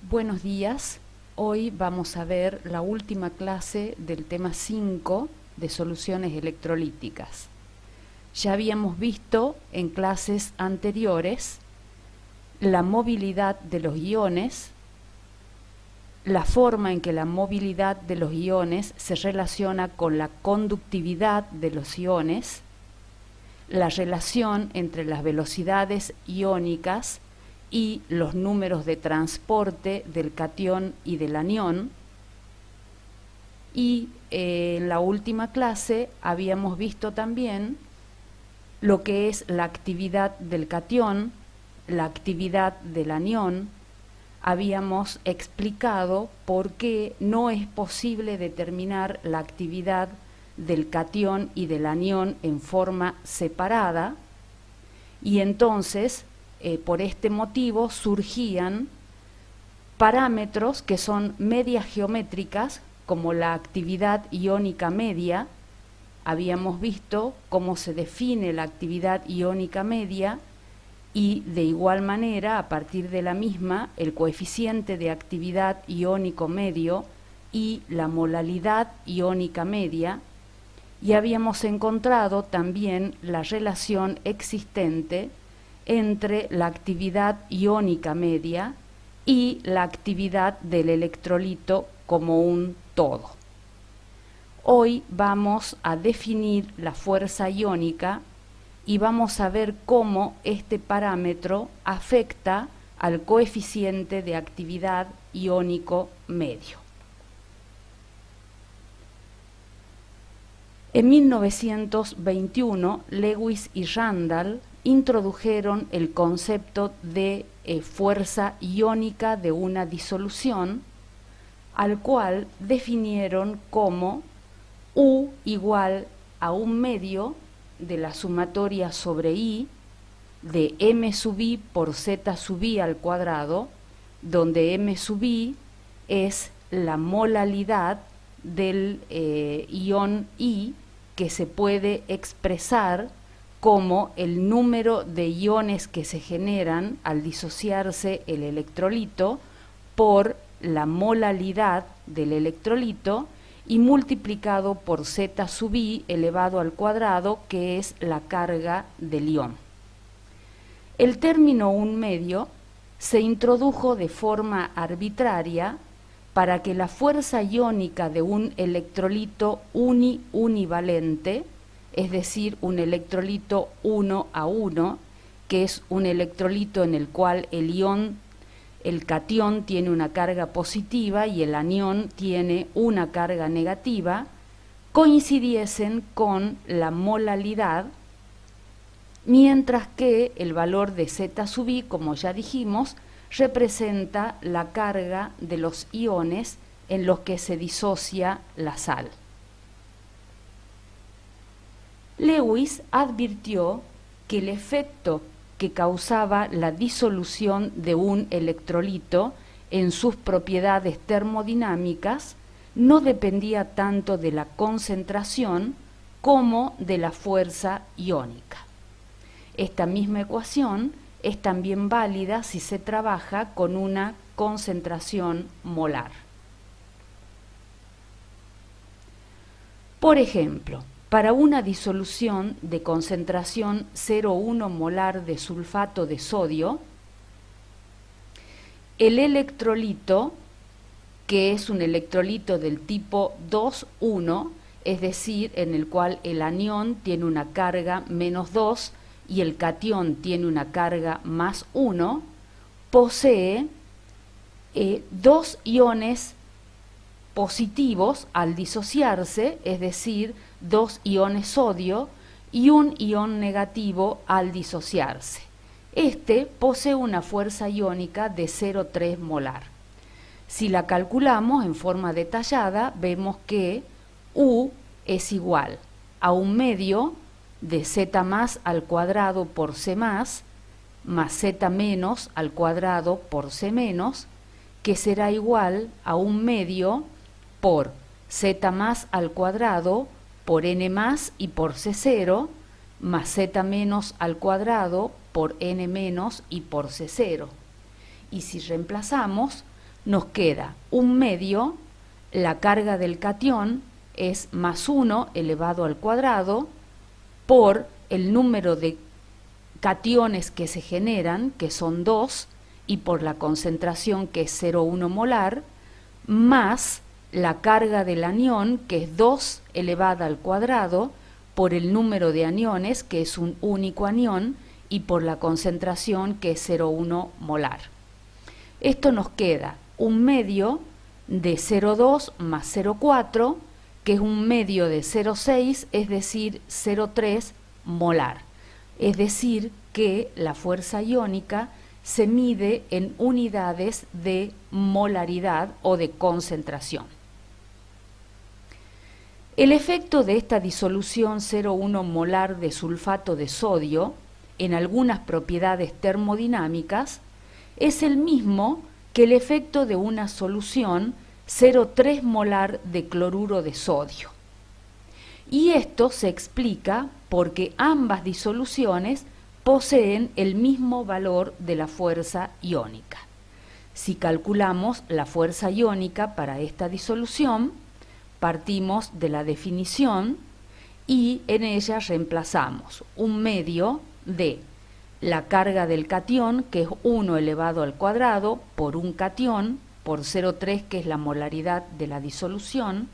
Buenos días, hoy vamos a ver la última clase del tema 5 de soluciones electrolíticas. Ya habíamos visto en clases anteriores la movilidad de los iones, la forma en que la movilidad de los iones se relaciona con la conductividad de los iones, la relación entre las velocidades iónicas y los números de transporte del catión y del anión. Y en la última clase habíamos visto también lo que es la actividad del catión, la actividad del anión. Habíamos explicado por qué no es posible determinar la actividad del catión y del anión en forma separada, y entonces por este motivo surgían parámetros que son medias geométricas, como la actividad iónica media. Habíamos visto cómo se define la actividad iónica media y de igual manera, a partir de la misma, el coeficiente de actividad iónico medio y la molalidad iónica media, y habíamos encontrado también la relación existente entre la actividad iónica media y la actividad del electrolito como un todo. Hoy vamos a definir la fuerza iónica y vamos a ver cómo este parámetro afecta al coeficiente de actividad iónico medio. En 1921, Lewis y Randall introdujeron el concepto de fuerza iónica de una disolución, al cual definieron como U igual a un medio de la sumatoria sobre I de m sub i por z sub i al cuadrado, donde m sub i es la molalidad del ion I, que se puede expresar como el número de iones que se generan al disociarse el electrolito por la molalidad del electrolito y multiplicado por z sub i elevado al cuadrado, que es la carga del ion. El término un medio se introdujo de forma arbitraria para que la fuerza iónica de un electrolito univalente, es decir, un electrolito 1 a 1, que es un electrolito en el cual el catión tiene una carga positiva y el anión tiene una carga negativa, coincidiesen con la molalidad, mientras que el valor de z sub i, como ya dijimos, representa la carga de los iones en los que se disocia la sal. Lewis advirtió que el efecto que causaba la disolución de un electrolito en sus propiedades termodinámicas no dependía tanto de la concentración como de la fuerza iónica. Esta misma ecuación es también válida si se trabaja con una concentración molar. Por ejemplo, para una disolución de concentración 0,1 molar de sulfato de sodio, el electrolito, que es un electrolito del tipo 2,1, es decir, en el cual el anión tiene una carga menos 2 y el catión tiene una carga más 1, posee dos iones positivos al disociarse, es decir, dos iones sodio y un ion negativo al disociarse. Este posee una fuerza iónica de 0,3 molar. Si la calculamos en forma detallada, vemos que U es igual a un medio de z más al cuadrado por c más z menos al cuadrado por c menos, que será igual a un medio por z más al cuadrado por n más y por c0 más z menos al cuadrado por n menos y por c0. Y si reemplazamos, nos queda un medio, la carga del catión es más 1 elevado al cuadrado por el número de cationes que se generan, que son 2, y por la concentración, que es 0,1 molar, más la carga del anión, que es 2 elevada al cuadrado, por el número de aniones, que es un único anión, y por la concentración, que es 0,1 molar. Esto nos queda un medio de 0,2 más 0,4, que es un medio de 0,6, es decir, 0,3 molar. Es decir, que la fuerza iónica se mide en unidades de molaridad o de concentración. El efecto de esta disolución 0,1 molar de sulfato de sodio en algunas propiedades termodinámicas es el mismo que el efecto de una solución 0,3 molar de cloruro de sodio. Y esto se explica porque ambas disoluciones poseen el mismo valor de la fuerza iónica. Si calculamos la fuerza iónica para esta disolución, partimos de la definición y en ella reemplazamos un medio de la carga del catión, que es 1 elevado al cuadrado, por un catión, por 0,3, que es la molaridad de la disolución,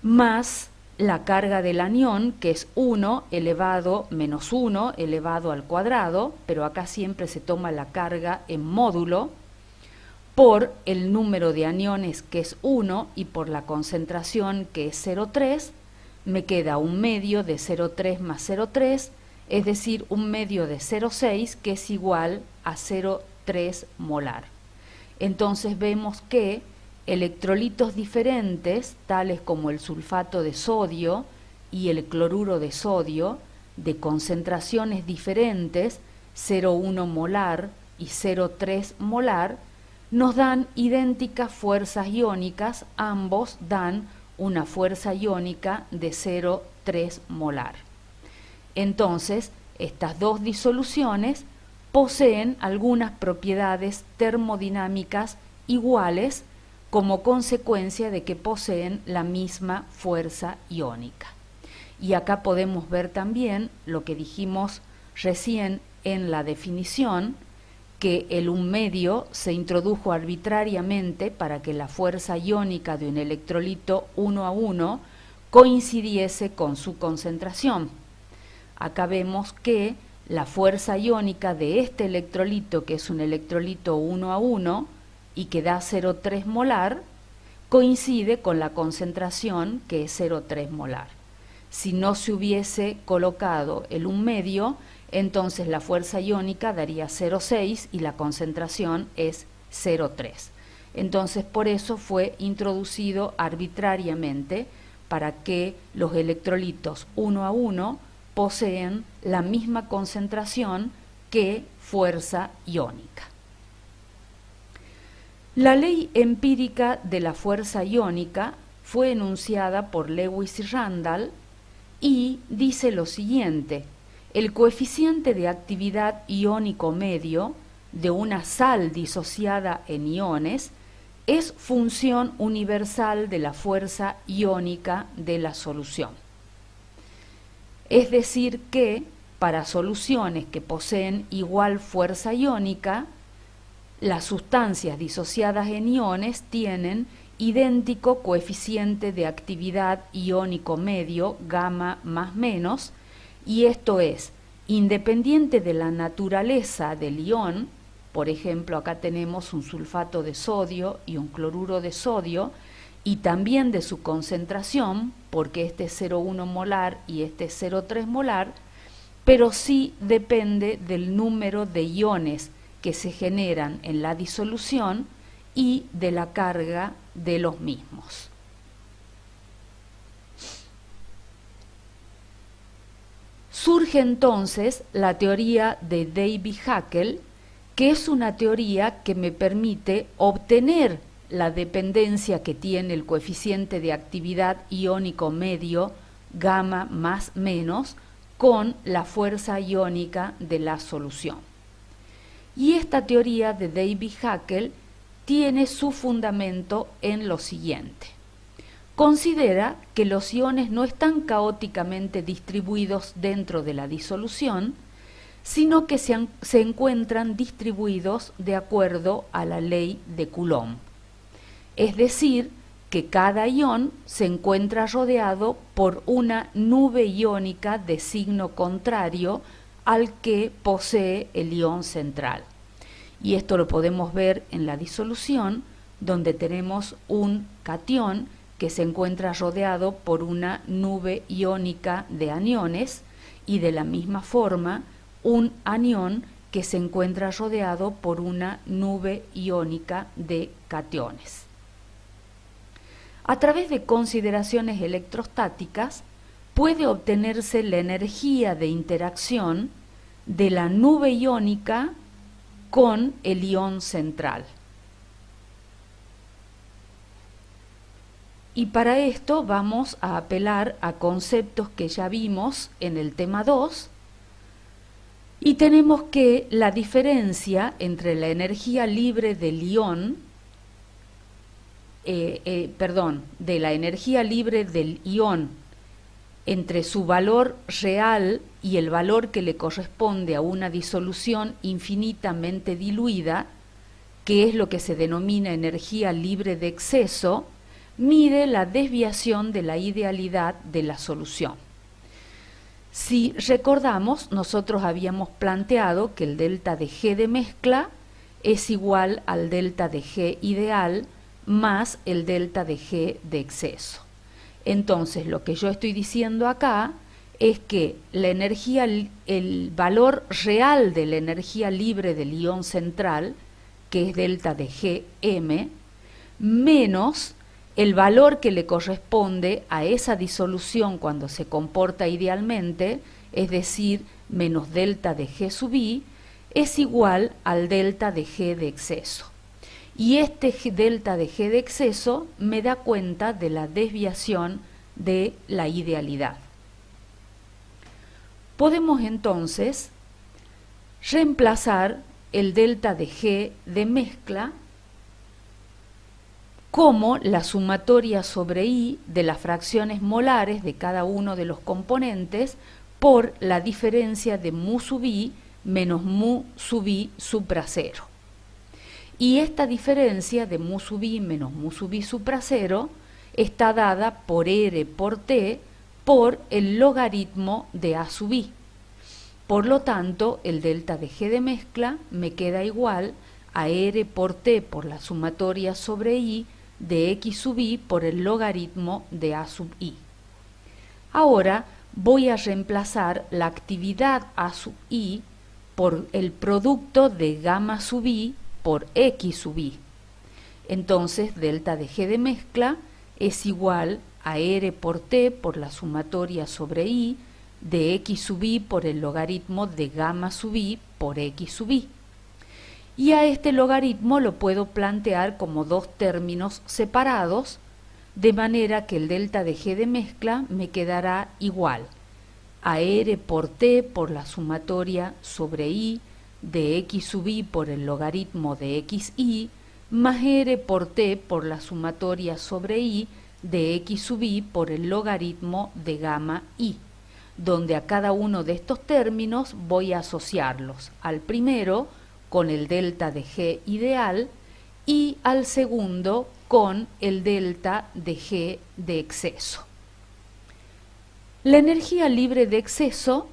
más la carga del anión, que es 1 elevado menos 1 elevado al cuadrado, pero acá siempre se toma la carga en módulo, por el número de aniones, que es 1, y por la concentración, que es 0,3, me queda un medio de 0,3 más 0,3, es decir, un medio de 0,6, que es igual a 0,3 molar. Entonces vemos que electrolitos diferentes, tales como el sulfato de sodio y el cloruro de sodio, de concentraciones diferentes, 0,1 molar y 0,3 molar, nos dan idénticas fuerzas iónicas, ambos dan una fuerza iónica de 0,3 molar. Entonces, estas dos disoluciones poseen algunas propiedades termodinámicas iguales como consecuencia de que poseen la misma fuerza iónica. Y acá podemos ver también lo que dijimos recién en la definición, que el un medio se introdujo arbitrariamente para que la fuerza iónica de un electrolito 1 a 1 coincidiese con su concentración. Acá vemos que la fuerza iónica de este electrolito, que es un electrolito 1 a 1 y que da 0,3 molar, coincide con la concentración, que es 0,3 molar. Si no se hubiese colocado el un medio, entonces la fuerza iónica daría 0,6 y la concentración es 0,3. Entonces por eso fue introducido arbitrariamente para que los electrolitos 1 a 1 poseen la misma concentración que fuerza iónica. La ley empírica de la fuerza iónica fue enunciada por Lewis y Randall y dice lo siguiente: el coeficiente de actividad iónico medio de una sal disociada en iones es función universal de la fuerza iónica de la solución. Es decir que, para soluciones que poseen igual fuerza iónica, las sustancias disociadas en iones tienen idéntico coeficiente de actividad iónico medio, gamma más menos, y esto es, independiente de la naturaleza del ion. Por ejemplo, acá tenemos un sulfato de sodio y un cloruro de sodio, y también de su concentración, porque este es 0,1 molar y este es 0,3 molar, pero sí depende del número de iones que se generan en la disolución y de la carga de los mismos. Surge entonces la teoría de Davy-Hackel, que es una teoría que me permite obtener la dependencia que tiene el coeficiente de actividad iónico medio, gamma más menos, con la fuerza iónica de la solución. Y esta teoría de Davy-Hackel tiene su fundamento en lo siguiente. Considera que los iones no están caóticamente distribuidos dentro de la disolución, sino que se encuentran distribuidos de acuerdo a la ley de Coulomb. Es decir, que cada ion se encuentra rodeado por una nube iónica de signo contrario al que posee el ion central. Y esto lo podemos ver en la disolución, donde tenemos un catión que se encuentra rodeado por una nube iónica de aniones, y de la misma forma un anión que se encuentra rodeado por una nube iónica de cationes. A través de consideraciones electrostáticas puede obtenerse la energía de interacción de la nube iónica con el ion central. Y para esto vamos a apelar a conceptos que ya vimos en el tema 2, y tenemos que la diferencia entre la energía libre del ion, de la energía libre del ion entre su valor real y el valor que le corresponde a una disolución infinitamente diluida, que es lo que se denomina energía libre de exceso, mide la desviación de la idealidad de la solución. Si recordamos, nosotros habíamos planteado que el delta de G de mezcla es igual al delta de G ideal más el delta de G de exceso. Entonces, lo que yo estoy diciendo acá es que la energía, el valor real de la energía libre del ion central, que es delta de Gm, menos el valor que le corresponde a esa disolución cuando se comporta idealmente, es decir, menos delta de G sub I, es igual al delta de G de exceso. Y este delta de G de exceso me da cuenta de la desviación de la idealidad. Podemos entonces reemplazar el delta de G de mezcla como la sumatoria sobre I de las fracciones molares de cada uno de los componentes por la diferencia de mu sub I menos mu sub I supra cero. Y esta diferencia de mu sub I menos mu sub I supra cero está dada por R por T por el logaritmo de A sub I. Por lo tanto, el delta de G de mezcla me queda igual a R por T por la sumatoria sobre I de X sub I por el logaritmo de A sub I. Ahora voy a reemplazar la actividad A sub I por el producto de gamma sub I por X sub I. Entonces, delta de G de mezcla es igual a R por T por la sumatoria sobre I de X sub I por el logaritmo de gamma sub I por X sub I. Y a este logaritmo lo puedo plantear como dos términos separados, de manera que el delta de G de mezcla me quedará igual a R por T por la sumatoria sobre I de X sub I por el logaritmo de XI más R por T por la sumatoria sobre I de X sub I por el logaritmo de gamma I, donde a cada uno de estos términos voy a asociarlos al primero con el delta de G ideal y al segundo con el delta de G de exceso. La energía libre de exceso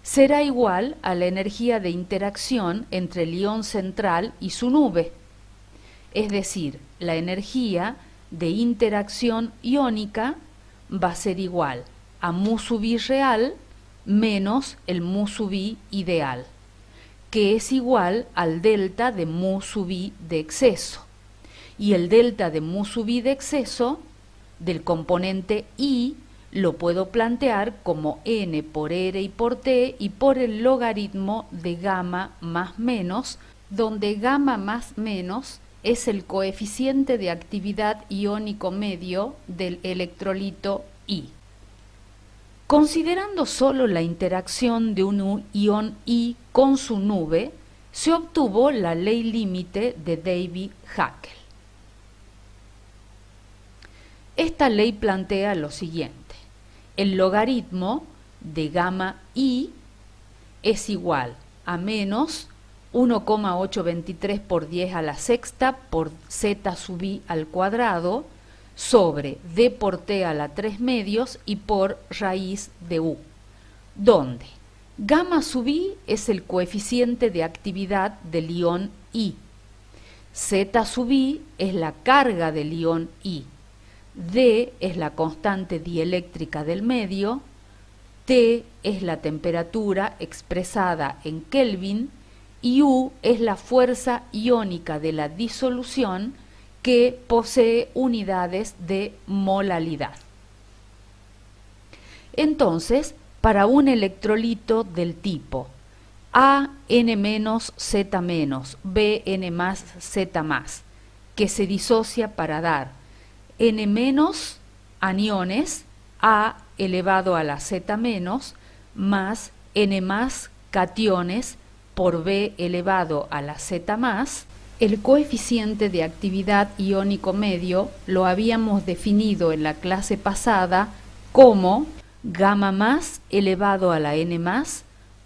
será igual a la energía de interacción entre el ion central y su nube, es decir, la energía de interacción iónica va a ser igual a mu sub I real menos el mu sub I ideal, que es igual al delta de mu sub I de exceso. Y el delta de mu sub I de exceso del componente I lo puedo plantear como n por R y por T y por el logaritmo de gamma más menos, donde gamma más menos es el coeficiente de actividad iónico medio del electrolito I. Considerando solo la interacción de un ion I con su nube, se obtuvo la ley límite de Davy-Hackel. Esta ley plantea lo siguiente: el logaritmo de gamma i es igual a menos 1,823 por 10 a la sexta por z sub i al cuadrado sobre d por t a la 3 medios y por raíz de u, donde gamma sub i es el coeficiente de actividad del ion I, z sub i es la carga del ion I, d es la constante dieléctrica del medio, T es la temperatura expresada en Kelvin y U es la fuerza iónica de la disolución que posee unidades de molalidad. Entonces, para un electrolito del tipo AN-Z-, BN+Z+, que se disocia para dar N- aniones, A elevado a la Z- más N+ cationes por B elevado a la Z+, el coeficiente de actividad iónico medio lo habíamos definido en la clase pasada como gamma más elevado a la N+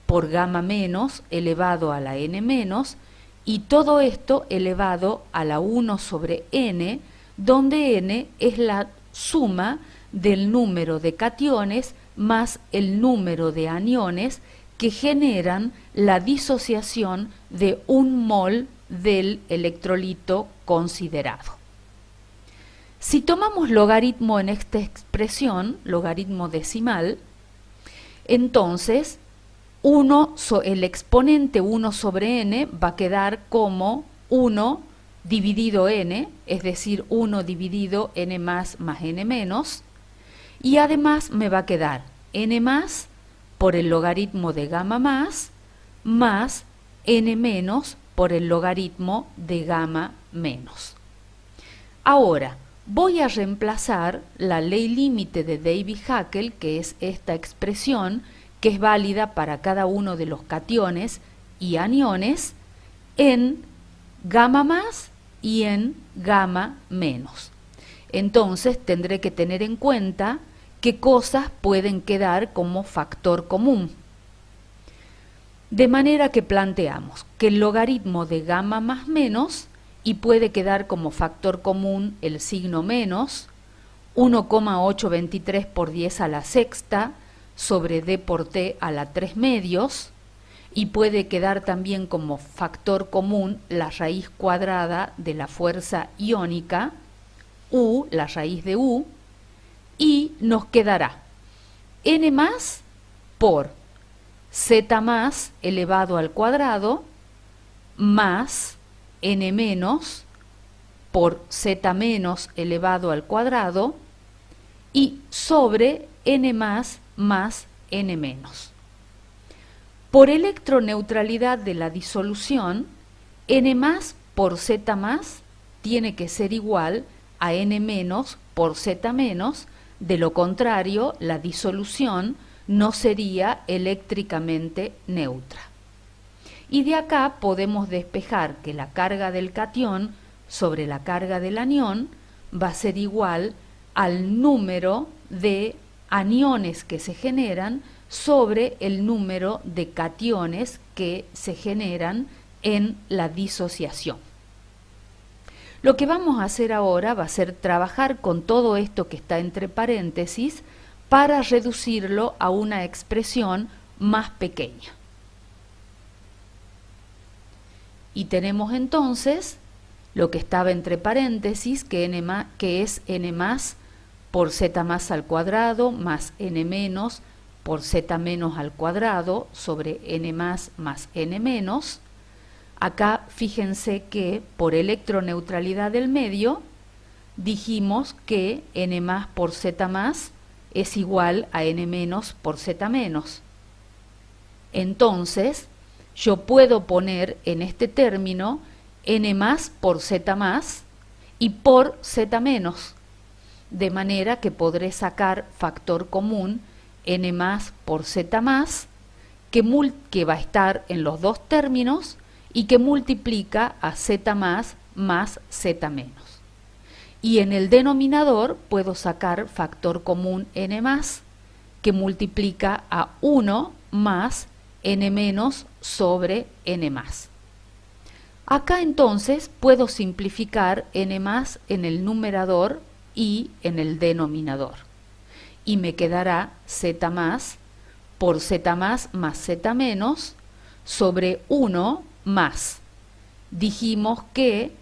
por gamma menos elevado a la N-, y todo esto elevado a la 1 sobre N, donde N es la suma del número de cationes más el número de aniones que generan la disociación de un mol del electrolito considerado. Si tomamos logaritmo en esta expresión, logaritmo decimal, entonces el exponente 1 sobre n va a quedar como 1 dividido n, es decir, 1 dividido n más n menos, y además me va a quedar n más por el logaritmo de gamma más n menos por el logaritmo de gamma menos. Ahora, voy a reemplazar la ley límite de Davy-Hackel, que es esta expresión, que es válida para cada uno de los cationes y aniones, en gamma más y en gamma menos. Entonces tendré que tener en cuenta qué cosas pueden quedar como factor común. De manera que planteamos que el logaritmo de gamma más menos, y puede quedar como factor común el signo menos, 1,823 por 10 a la sexta sobre d por t a la 3 medios, y puede quedar también como factor común la raíz cuadrada de la fuerza iónica, U, la raíz de U, y nos quedará n más por z más elevado al cuadrado más n menos por z menos elevado al cuadrado y sobre n más n menos. Por electroneutralidad de la disolución, n más por z más tiene que ser igual a n menos por z menos, de lo contrario la disolución no sería eléctricamente neutra. Y de acá podemos despejar que la carga del catión sobre la carga del anión va a ser igual al número de aniones que se generan sobre el número de cationes que se generan en la disociación. Lo que vamos a hacer ahora va a ser trabajar con todo esto que está entre paréntesis para reducirlo a una expresión más pequeña. Y tenemos entonces lo que estaba entre paréntesis, que es n más por z más al cuadrado más n menos por z menos al cuadrado sobre n más n menos. Acá fíjense que por electroneutralidad del medio dijimos que n más por z más es igual a n menos por z menos. Entonces, yo puedo poner en este término n más por z más y por z menos, de manera que podré sacar factor común n más por z más, que va a estar en los dos términos y que multiplica a Z más Z menos. Y en el denominador puedo sacar factor común n más, que multiplica a 1 más n menos sobre n más. Acá entonces puedo simplificar n más en el numerador y en el denominador. Y me quedará z más por z más z menos sobre 1 más. Dijimos que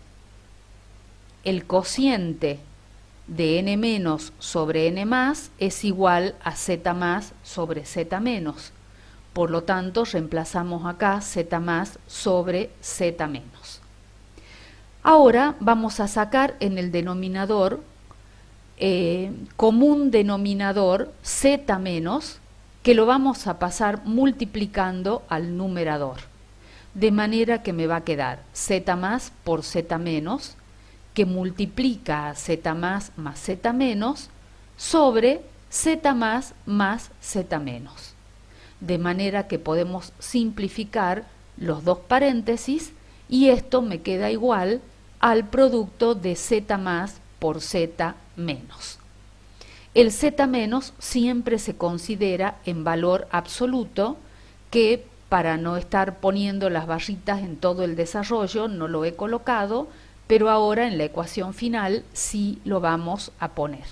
el cociente de n menos sobre n más es igual a z más sobre z menos. Por lo tanto, reemplazamos acá z más sobre z menos. Ahora vamos a sacar en el denominador común denominador z menos, que lo vamos a pasar multiplicando al numerador. De manera que me va a quedar z más por z menos, que multiplica a z más z menos, sobre z más z menos. De manera que podemos simplificar los dos paréntesis y esto me queda igual al producto de z más por z menos. El z menos siempre se considera en valor absoluto, que para no estar poniendo las barritas en todo el desarrollo no lo he colocado, pero ahora en la ecuación final sí lo vamos a poner.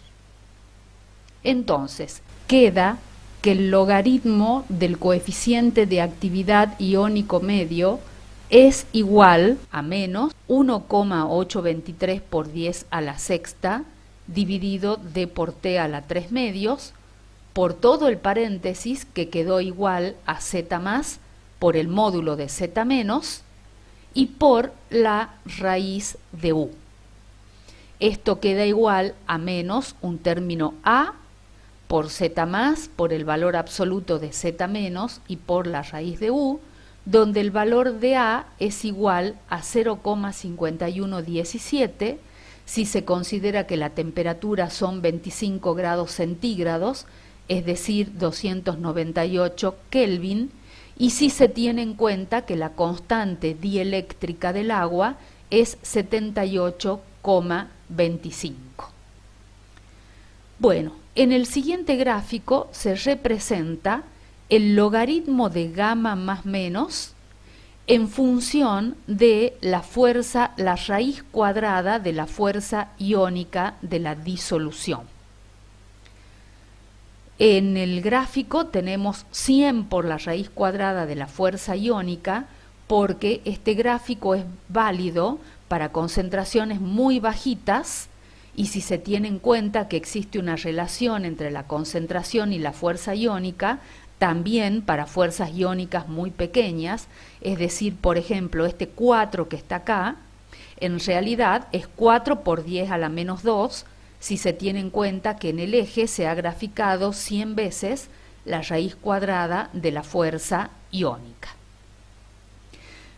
Entonces, queda que el logaritmo del coeficiente de actividad iónico medio es igual a menos 1,823 por 10 a la sexta dividido d por t a la 3 medios por todo el paréntesis, que quedó igual a z más por el módulo de z menos y por la raíz de u. Esto queda igual a menos un término a por z más por el valor absoluto de z menos y por la raíz de u, donde el valor de a es igual a 0,5117 si se considera que la temperatura son 25 grados centígrados, es decir, 298 Kelvin, y si se tiene en cuenta que la constante dieléctrica del agua es 78,25. Bueno, en el siguiente gráfico se representa el logaritmo de gamma más menos en función de la fuerza, la raíz cuadrada de la fuerza iónica de la disolución. En el gráfico tenemos 100 por la raíz cuadrada de la fuerza iónica, porque este gráfico es válido para concentraciones muy bajitas, y si se tiene en cuenta que existe una relación entre la concentración y la fuerza iónica, también para fuerzas iónicas muy pequeñas, es decir, por ejemplo, este 4 que está acá, en realidad es 4 por 10 a la menos 2, si se tiene en cuenta que en el eje se ha graficado 100 veces la raíz cuadrada de la fuerza iónica.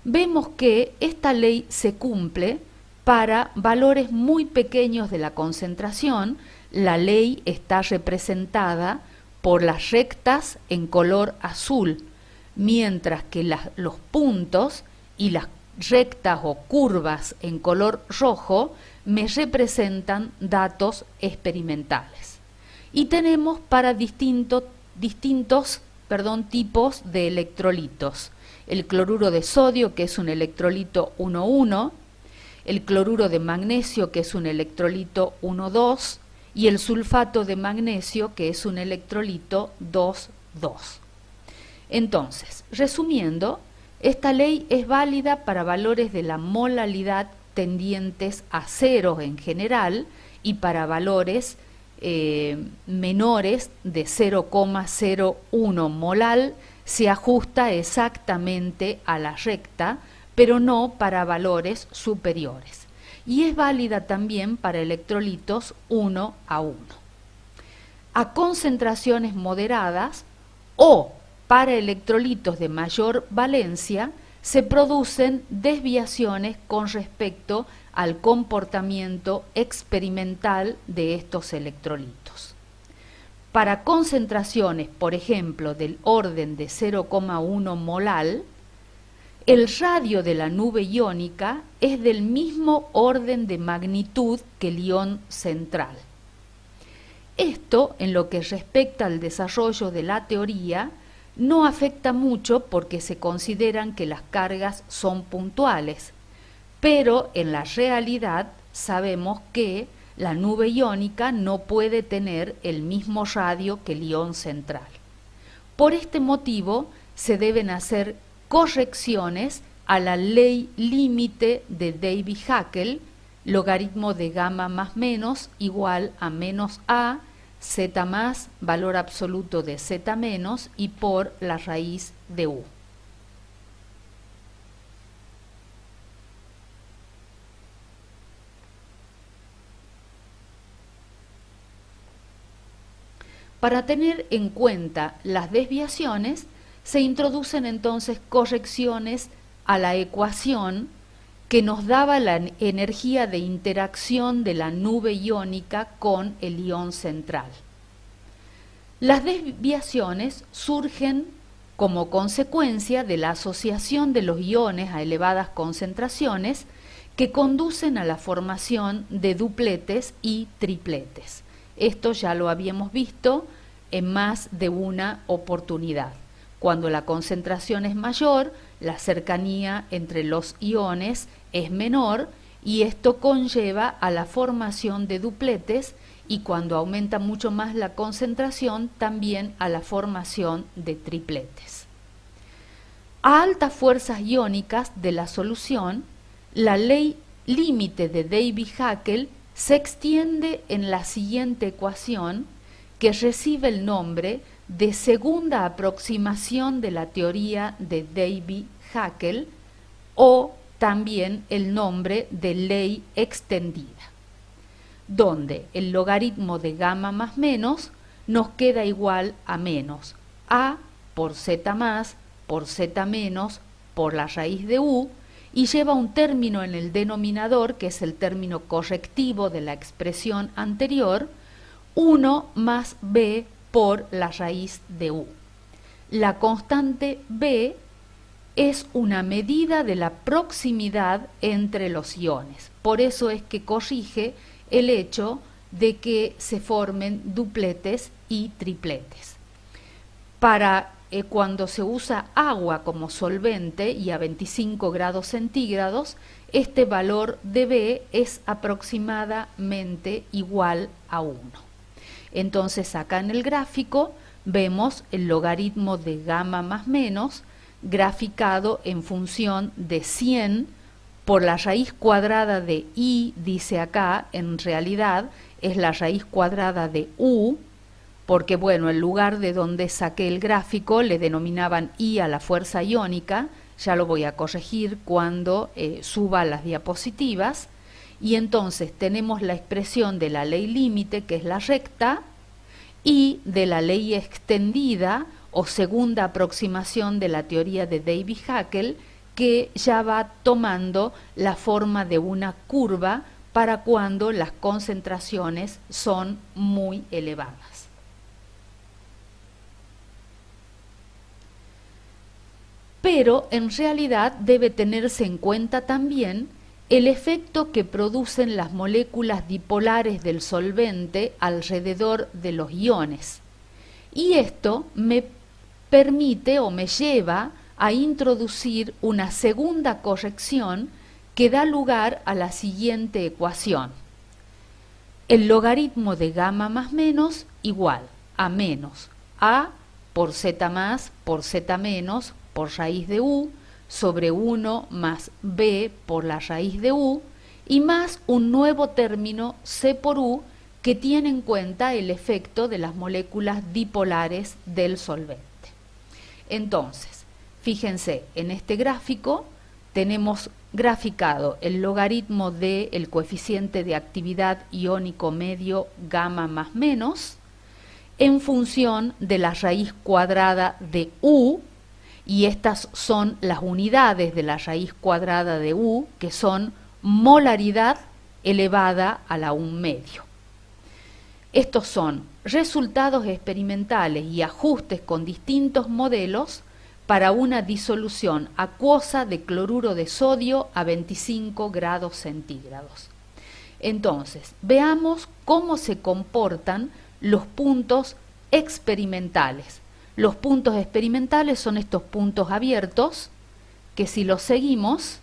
Vemos que esta ley se cumple para valores muy pequeños de la concentración. La ley está representada por las rectas en color azul, mientras que los puntos y las rectas o curvas en color rojo me representan datos experimentales. Y tenemos para distintos tipos de electrolitos. El cloruro de sodio, que es un electrolito 1,1, el cloruro de magnesio, que es un electrolito 1,2, y el sulfato de magnesio, que es un electrolito 2,2. Entonces, resumiendo, esta ley es válida para valores de la molalidad tendientes a cero en general y para valores menores de 0,01 molal se ajusta exactamente a la recta, pero no para valores superiores. Y es válida también para electrolitos 1 a 1. A concentraciones moderadas o para electrolitos de mayor valencia se producen desviaciones con respecto al comportamiento experimental de estos electrolitos. Para concentraciones, por ejemplo, del orden de 0,1 molal, el radio de la nube iónica es del mismo orden de magnitud que el ion central. Esto, en lo que respecta al desarrollo de la teoría, no afecta mucho porque se consideran que las cargas son puntuales, pero en la realidad sabemos que la nube iónica no puede tener el mismo radio que el ion central. Por este motivo se deben hacer correcciones a la ley límite de Davy-Hackel, logaritmo de gamma más menos igual a menos a, z más, valor absoluto de z menos y por la raíz de u. Para tener en cuenta las desviaciones, se introducen entonces correcciones a la ecuación que nos daba la energía de interacción de la nube iónica con el ion central. Las desviaciones surgen como consecuencia de la asociación de los iones a elevadas concentraciones que conducen a la formación de dupletes y tripletes. Esto ya lo habíamos visto en más de una oportunidad. Cuando la concentración es mayor, la cercanía entre los iones es menor y esto conlleva a la formación de dupletes, y cuando aumenta mucho más la concentración, también a la formación de tripletes. A altas fuerzas iónicas de la solución, la ley límite de Davy-Hackel se extiende en la siguiente ecuación, que recibe el nombre de segunda aproximación de la teoría de Davy-Hackel, o también el nombre de ley extendida, donde el logaritmo de gamma más menos nos queda igual a menos a por z más por z menos por la raíz de u, y lleva un término en el denominador que es el término correctivo de la expresión anterior, 1 más b por la raíz de u. La constante b es una medida de la proximidad entre los iones, por eso es que corrige el hecho de que se formen dupletes y tripletes. Para cuando se usa agua como solvente y a 25 grados centígrados, este valor de B es aproximadamente igual a 1. Entonces acá en el gráfico vemos el logaritmo de gamma más menos graficado en función de 100 por la raíz cuadrada de i, dice acá, en realidad es la raíz cuadrada de u, porque bueno, el lugar de donde saqué el gráfico le denominaban i a la fuerza iónica, ya lo voy a corregir cuando suba las diapositivas, y entonces tenemos la expresión de la ley límite, que es la recta, y de la ley extendida, o segunda aproximación de la teoría de Davy-Hackel, que ya va tomando la forma de una curva para cuando las concentraciones son muy elevadas. Pero en realidad debe tenerse en cuenta también el efecto que producen las moléculas dipolares del solvente alrededor de los iones. Y esto me permite o me lleva a introducir una segunda corrección que da lugar a la siguiente ecuación. El logaritmo de gamma más menos igual a menos a por z más por z menos por raíz de u sobre 1 más b por la raíz de u y más un nuevo término c por u que tiene en cuenta el efecto de las moléculas dipolares del solvente. Entonces, fíjense, en este gráfico tenemos graficado el logaritmo del coeficiente de actividad iónico medio gamma más menos en función de la raíz cuadrada de u, y estas son las unidades de la raíz cuadrada de u, que son molaridad elevada a la 1/2. Estos son resultados experimentales y ajustes con distintos modelos para una disolución acuosa de cloruro de sodio a 25 grados centígrados. Entonces, veamos cómo se comportan los puntos experimentales. Los puntos experimentales son estos puntos abiertos que si los seguimos,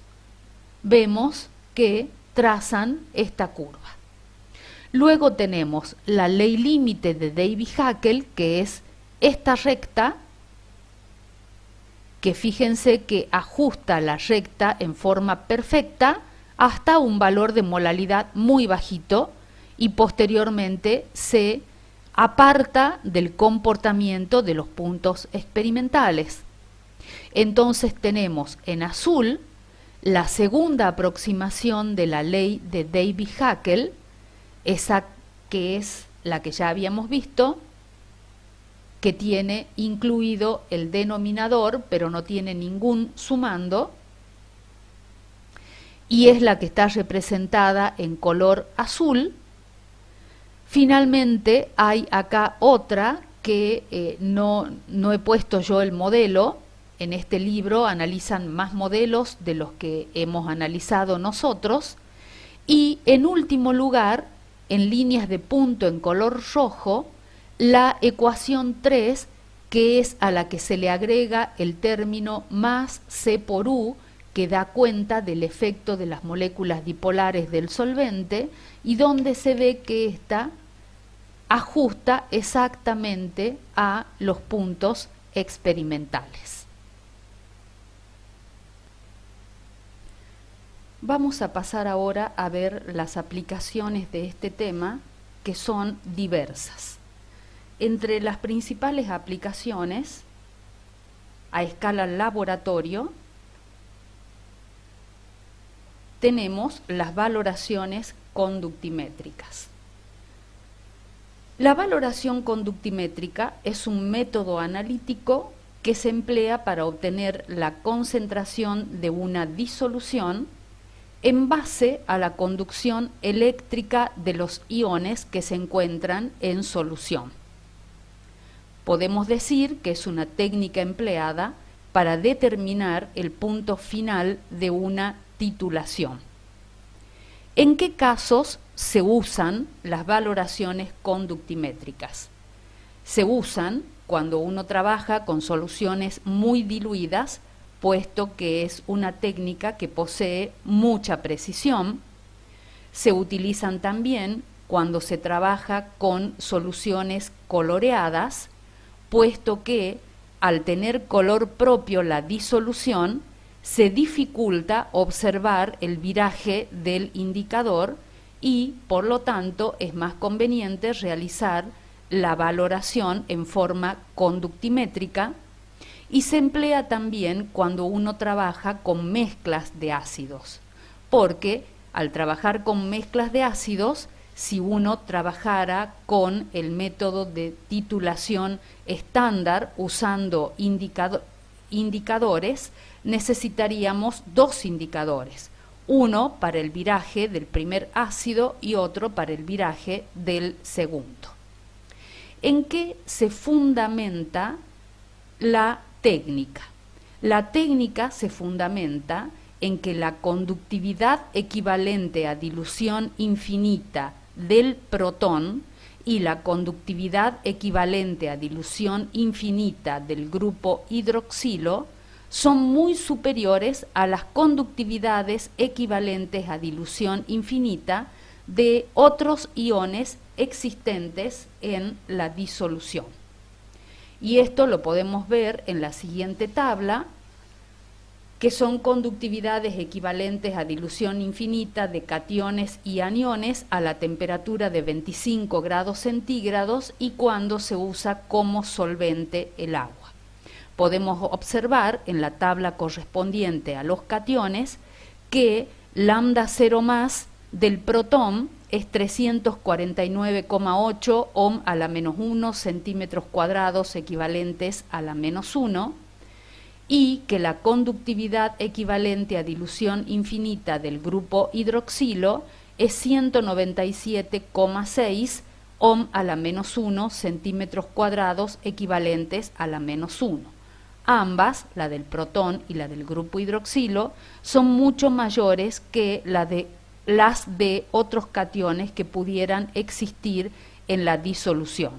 vemos que trazan esta curva. Luego tenemos la ley límite de Davy-Hackel, que es esta recta, que fíjense que ajusta la recta en forma perfecta hasta un valor de molalidad muy bajito y posteriormente se aparta del comportamiento de los puntos experimentales. Entonces tenemos en azul la segunda aproximación de la ley de Davy-Hackel, esa que es la que ya habíamos visto, que tiene incluido el denominador, pero no tiene ningún sumando, y es la que está representada en color azul. Finalmente hay acá otra que no he puesto yo el modelo. En este libro analizan más modelos de los que hemos analizado nosotros. Y en último lugar, en líneas de punto en color rojo, la ecuación 3, que es a la que se le agrega el término más C por U, que da cuenta del efecto de las moléculas dipolares del solvente, y donde se ve que ésta ajusta exactamente a los puntos experimentales. Vamos a pasar ahora a ver las aplicaciones de este tema, que son diversas. Entre las principales aplicaciones a escala laboratorio tenemos las valoraciones conductimétricas. La valoración conductimétrica es un método analítico que se emplea para obtener la concentración de una disolución en base a la conducción eléctrica de los iones que se encuentran en solución. Podemos decir que es una técnica empleada para determinar el punto final de una titulación. ¿En qué casos se usan las valoraciones conductimétricas? Se usan cuando uno trabaja con soluciones muy diluidas, puesto que es una técnica que posee mucha precisión. Se utilizan también cuando se trabaja con soluciones coloreadas, puesto que al tener color propio la disolución, se dificulta observar el viraje del indicador y, por lo tanto, es más conveniente realizar la valoración en forma conductimétrica, y se emplea también cuando uno trabaja con mezclas de ácidos, porque al trabajar con mezclas de ácidos, si uno trabajara con el método de titulación estándar usando indicadores, necesitaríamos dos indicadores, uno para el viraje del primer ácido y otro para el viraje del segundo. ¿En qué se fundamenta la técnica? La técnica se fundamenta en que la conductividad equivalente a dilución infinita del protón y la conductividad equivalente a dilución infinita del grupo hidroxilo son muy superiores a las conductividades equivalentes a dilución infinita de otros iones existentes en la disolución. Y esto lo podemos ver en la siguiente tabla, que son conductividades equivalentes a dilución infinita de cationes y aniones a la temperatura de 25 grados centígrados y cuando se usa como solvente el agua. Podemos observar en la tabla correspondiente a los cationes que lambda 0 más del protón es 349,8 ohm a la menos 1 centímetros cuadrados equivalentes a la menos 1, y que la conductividad equivalente a dilución infinita del grupo hidroxilo es 197,6 ohm a la menos 1 centímetros cuadrados equivalentes a la menos 1. Ambas, la del protón y la del grupo hidroxilo, son mucho mayores que las de otros cationes que pudieran existir en la disolución.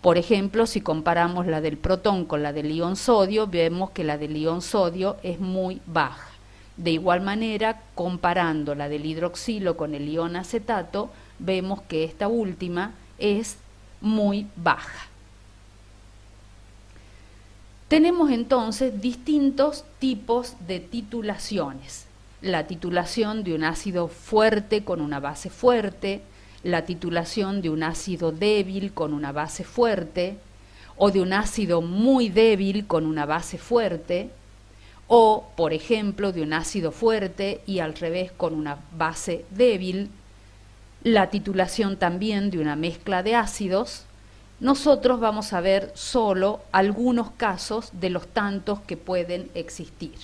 Por ejemplo, si comparamos la del protón con la del ion sodio, vemos que la del ion sodio es muy baja. De igual manera, comparando la del hidroxilo con el ion acetato, vemos que esta última es muy baja. Tenemos entonces distintos tipos de titulaciones. La titulación de un ácido fuerte con una base fuerte, la titulación de un ácido débil con una base fuerte, o de un ácido muy débil con una base fuerte, o, por ejemplo, de un ácido fuerte y al revés con una base débil, la titulación también de una mezcla de ácidos. Nosotros vamos a ver solo algunos casos de los tantos que pueden existir.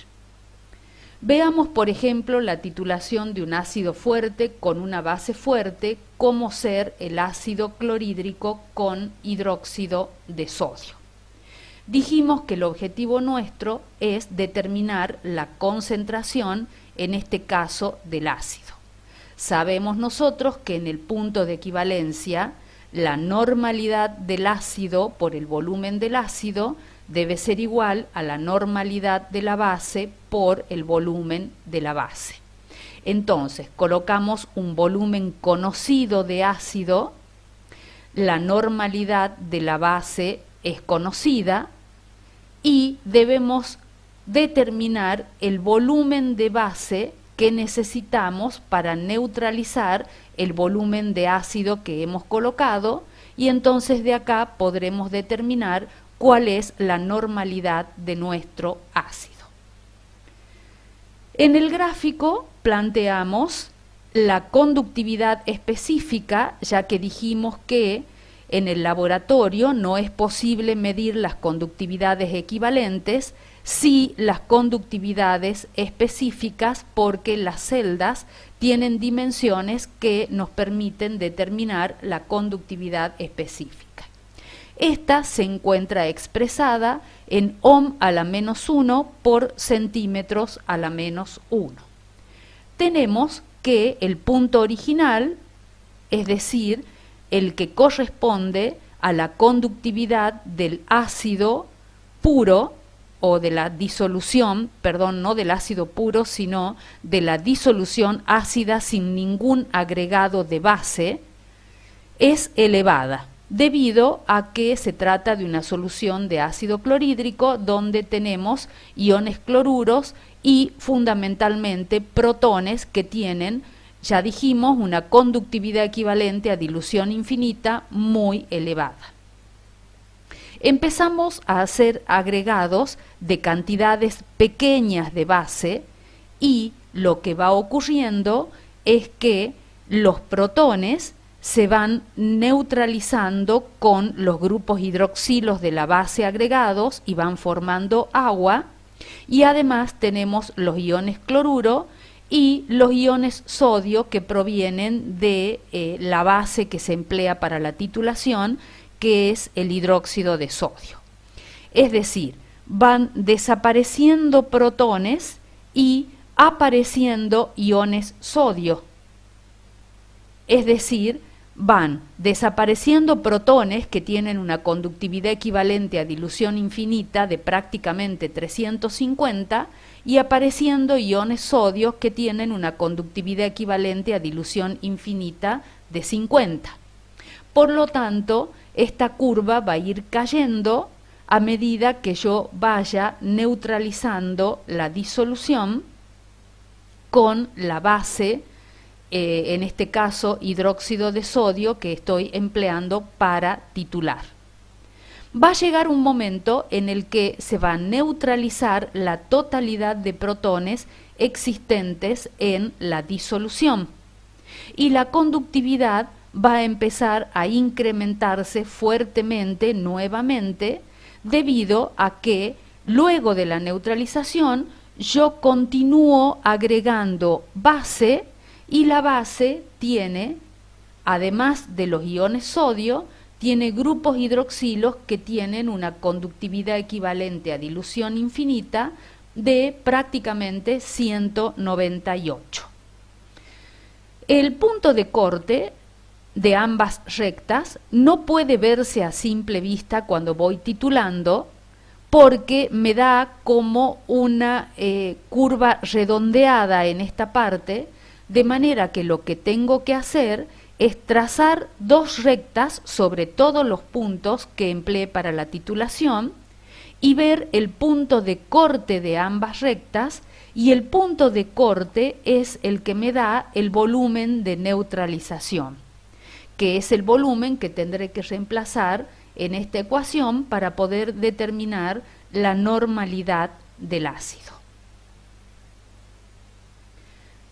Veamos, por ejemplo, la titulación de un ácido fuerte con una base fuerte, como ser el ácido clorhídrico con hidróxido de sodio. Dijimos que el objetivo nuestro es determinar la concentración, en este caso, del ácido. Sabemos nosotros que en el punto de equivalencia, la normalidad del ácido por el volumen del ácido debe ser igual a la normalidad de la base por el volumen de la base. Entonces, colocamos un volumen conocido de ácido, la normalidad de la base es conocida y debemos determinar el volumen de base que necesitamos para neutralizar el volumen de ácido que hemos colocado, y entonces de acá podremos determinar cuál es la normalidad de nuestro ácido. En el gráfico planteamos la conductividad específica, ya que dijimos que en el laboratorio no es posible medir las conductividades equivalentes, sí las conductividades específicas, porque las celdas tienen dimensiones que nos permiten determinar la conductividad específica. Esta se encuentra expresada en ohm a la menos 1 por centímetros a la menos 1. Tenemos que el punto original, es decir, el que corresponde a la conductividad del ácido puro, o de la disolución, perdón, no del ácido puro, sino de la disolución ácida sin ningún agregado de base, es elevada, debido a que se trata de una solución de ácido clorhídrico donde tenemos iones cloruros y fundamentalmente protones que tienen, ya dijimos, una conductividad equivalente a dilución infinita muy elevada. Empezamos a hacer agregados de cantidades pequeñas de base y lo que va ocurriendo es que los protones se van neutralizando con los grupos hidroxilos de la base agregados y van formando agua, y además tenemos los iones cloruro y los iones sodio que provienen de la base que se emplea para la titulación, que es el hidróxido de sodio. Es decir, van desapareciendo protones y apareciendo iones sodio. Es decir, van desapareciendo protones que tienen una conductividad equivalente a dilución infinita de prácticamente 350 y apareciendo iones sodio que tienen una conductividad equivalente a dilución infinita de 50. Por lo tanto, esta curva va a ir cayendo a medida que yo vaya neutralizando la disolución con la base, en este caso hidróxido de sodio, que estoy empleando para titular. Va a llegar un momento en el que se va a neutralizar la totalidad de protones existentes en la disolución y la conductividad va a empezar a incrementarse fuertemente nuevamente, debido a que luego de la neutralización yo continúo agregando base, y la base tiene, además de los iones sodio, tiene grupos hidroxilos que tienen una conductividad equivalente a dilución infinita de prácticamente 198. El punto de corte de ambas rectas no puede verse a simple vista cuando voy titulando, porque me da como una curva redondeada en esta parte, de manera que lo que tengo que hacer es trazar dos rectas sobre todos los puntos que empleé para la titulación y ver el punto de corte de ambas rectas, y el punto de corte es el que me da el volumen de neutralización, que es el volumen que tendré que reemplazar en esta ecuación para poder determinar la normalidad del ácido.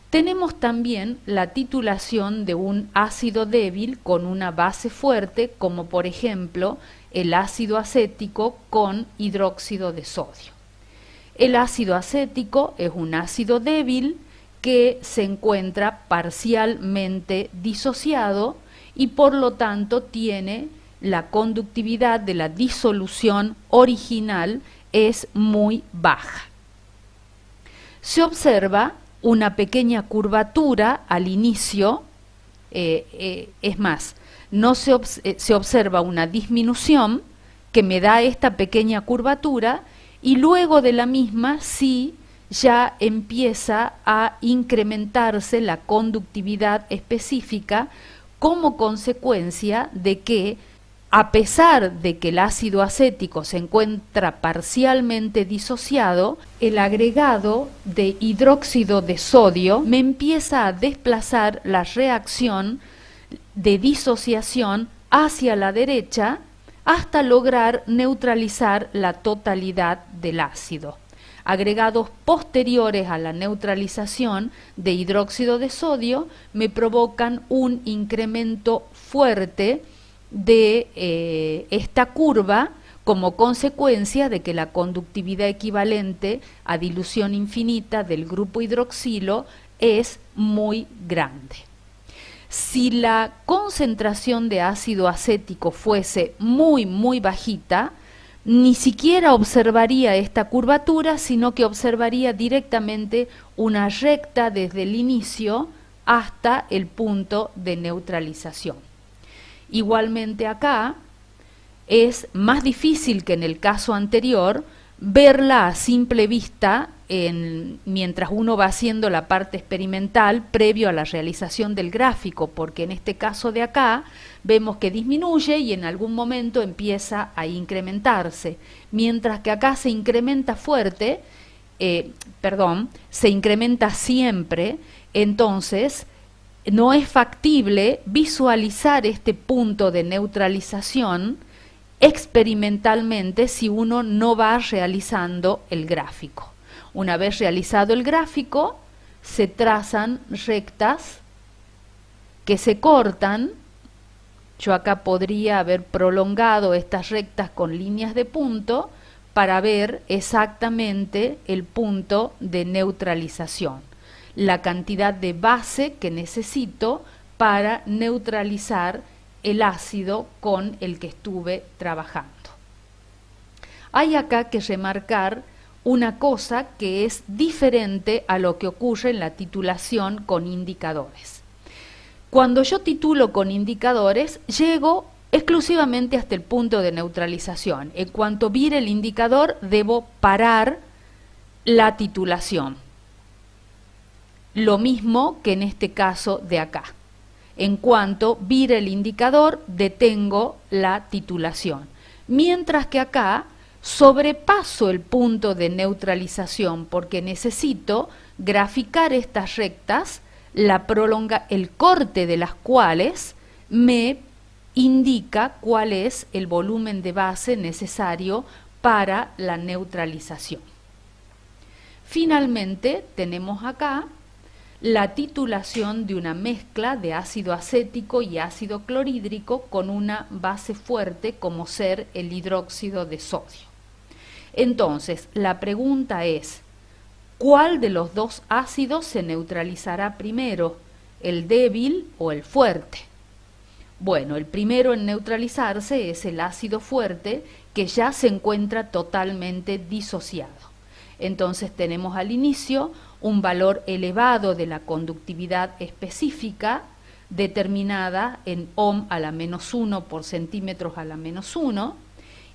Tenemos también la titulación de un ácido débil con una base fuerte, como por ejemplo el ácido acético con hidróxido de sodio. El ácido acético es un ácido débil que se encuentra parcialmente disociado y por lo tanto tiene la conductividad de la disolución original es muy baja. Se observa una pequeña curvatura al inicio, es más, no se observa una disminución que me da esta pequeña curvatura, y luego de la misma sí ya empieza a incrementarse la conductividad específica como consecuencia de que, a pesar de que el ácido acético se encuentra parcialmente disociado, el agregado de hidróxido de sodio me empieza a desplazar la reacción de disociación hacia la derecha hasta lograr neutralizar la totalidad del ácido. Agregados posteriores a la neutralización de hidróxido de sodio me provocan un incremento fuerte de esta curva como consecuencia de que la conductividad equivalente a dilución infinita del grupo hidroxilo es muy grande. Si la concentración de ácido acético fuese muy bajita, ni siquiera observaría esta curvatura, sino que observaría directamente una recta desde el inicio hasta el punto de neutralización. Igualmente acá es más difícil que en el caso anterior verla a simple vista mientras uno va haciendo la parte experimental previo a la realización del gráfico, porque en este caso de acá vemos que disminuye y en algún momento empieza a incrementarse, mientras que acá se incrementa fuerte, se incrementa siempre. Entonces no es factible visualizar este punto de neutralización experimentalmente si uno no va realizando el gráfico. Una vez realizado el gráfico, se trazan rectas que se cortan. Yo acá podría haber prolongado estas rectas con líneas de punto para ver exactamente el punto de neutralización, la cantidad de base que necesito para neutralizar el ácido con el que estuve trabajando. Hay acá que remarcar una cosa que es diferente a lo que ocurre en la titulación con indicadores. Cuando yo titulo con indicadores, llego exclusivamente hasta el punto de neutralización. En cuanto vire el indicador, debo parar la titulación. Lo mismo que en este caso de acá. En cuanto vire el indicador, detengo la titulación. Mientras que acá sobrepaso el punto de neutralización porque necesito graficar estas rectas, el corte de las cuales me indica cuál es el volumen de base necesario para la neutralización. Finalmente, tenemos acá la titulación de una mezcla de ácido acético y ácido clorhídrico con una base fuerte como ser el hidróxido de sodio. Entonces, la pregunta es, ¿cuál de los dos ácidos se neutralizará primero, el débil o el fuerte? Bueno, el primero en neutralizarse es el ácido fuerte, que ya se encuentra totalmente disociado. Entonces tenemos al inicio un valor elevado de la conductividad específica, determinada en ohm a la menos 1 por centímetros a la menos 1,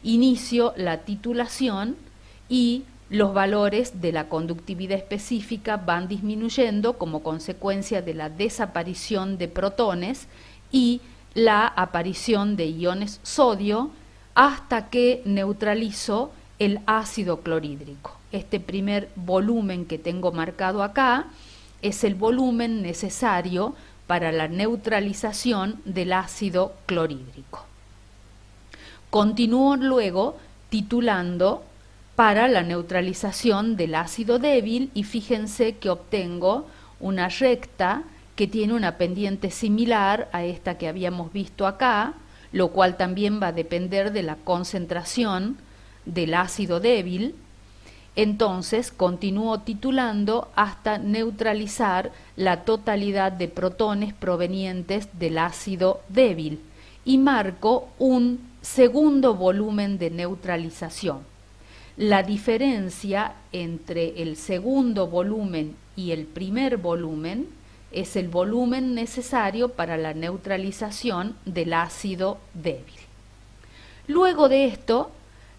inicio la titulación y los valores de la conductividad específica van disminuyendo como consecuencia de la desaparición de protones y la aparición de iones sodio hasta que neutralizo el ácido clorhídrico. Este primer volumen que tengo marcado acá es el volumen necesario para la neutralización del ácido clorhídrico. Continúo luego titulando para la neutralización del ácido débil y fíjense que obtengo una recta que tiene una pendiente similar a esta que habíamos visto acá, lo cual también va a depender de la concentración del ácido débil. Entonces continúo titulando hasta neutralizar la totalidad de protones provenientes del ácido débil y marco un segundo volumen de neutralización. La diferencia entre el segundo volumen y el primer volumen es el volumen necesario para la neutralización del ácido débil. Luego de esto,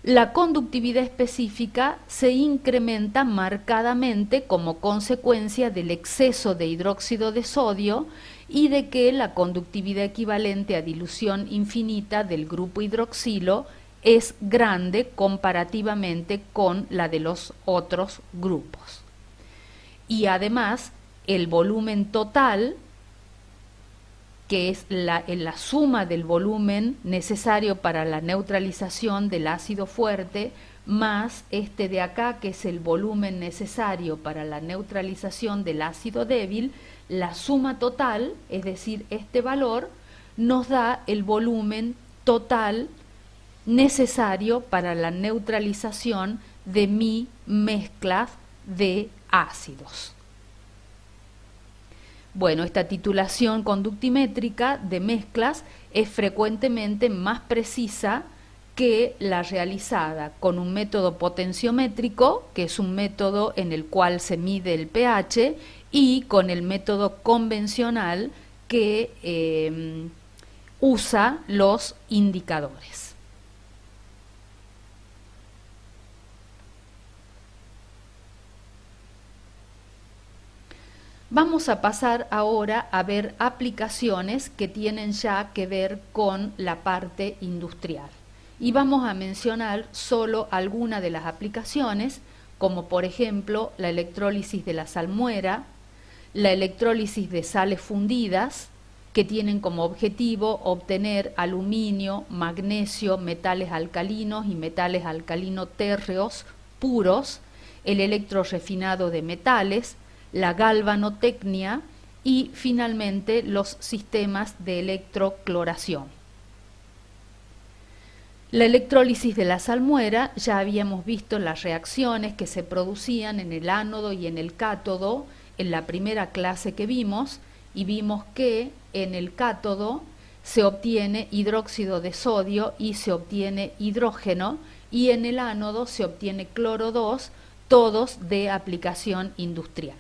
la conductividad específica se incrementa marcadamente como consecuencia del exceso de hidróxido de sodio y de que la conductividad equivalente a dilución infinita del grupo hidroxilo es grande comparativamente con la de los otros grupos. Y además, el volumen total, que es la suma del volumen necesario para la neutralización del ácido fuerte, más este de acá, que es el volumen necesario para la neutralización del ácido débil, la suma total, es decir, este valor, nos da el volumen total necesario para la neutralización de mi mezcla de ácidos. Bueno, esta titulación conductimétrica de mezclas es frecuentemente más precisa que la realizada con un método potenciométrico, que es un método en el cual se mide el pH, y con el método convencional que usa los indicadores. Vamos a pasar ahora a ver aplicaciones que tienen ya que ver con la parte industrial. Y vamos a mencionar solo algunas de las aplicaciones, como por ejemplo la electrólisis de la salmuera, la electrólisis de sales fundidas, que tienen como objetivo obtener aluminio, magnesio, metales alcalinos y metales alcalino térreos puros, el electrorefinado de metales, la galvanotecnia y finalmente los sistemas de electrocloración. La electrólisis de la salmuera, ya habíamos visto las reacciones que se producían en el ánodo y en el cátodo en la primera clase que vimos, y vimos que en el cátodo se obtiene hidróxido de sodio y se obtiene hidrógeno, y en el ánodo se obtiene cloro 2, todos de aplicación industrial.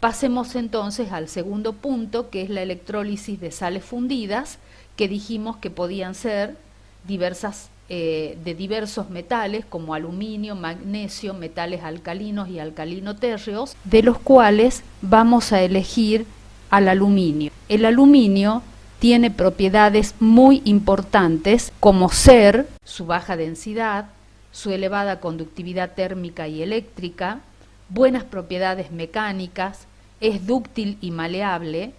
Pasemos entonces al segundo punto, que es la electrólisis de sales fundidas, que dijimos que podían ser de diversos metales como aluminio, magnesio, metales alcalinos y alcalinotérreos, de los cuales vamos a elegir al aluminio. El aluminio tiene propiedades muy importantes como ser su baja densidad, su elevada conductividad térmica y eléctrica, buenas propiedades mecánicas, es dúctil y maleable,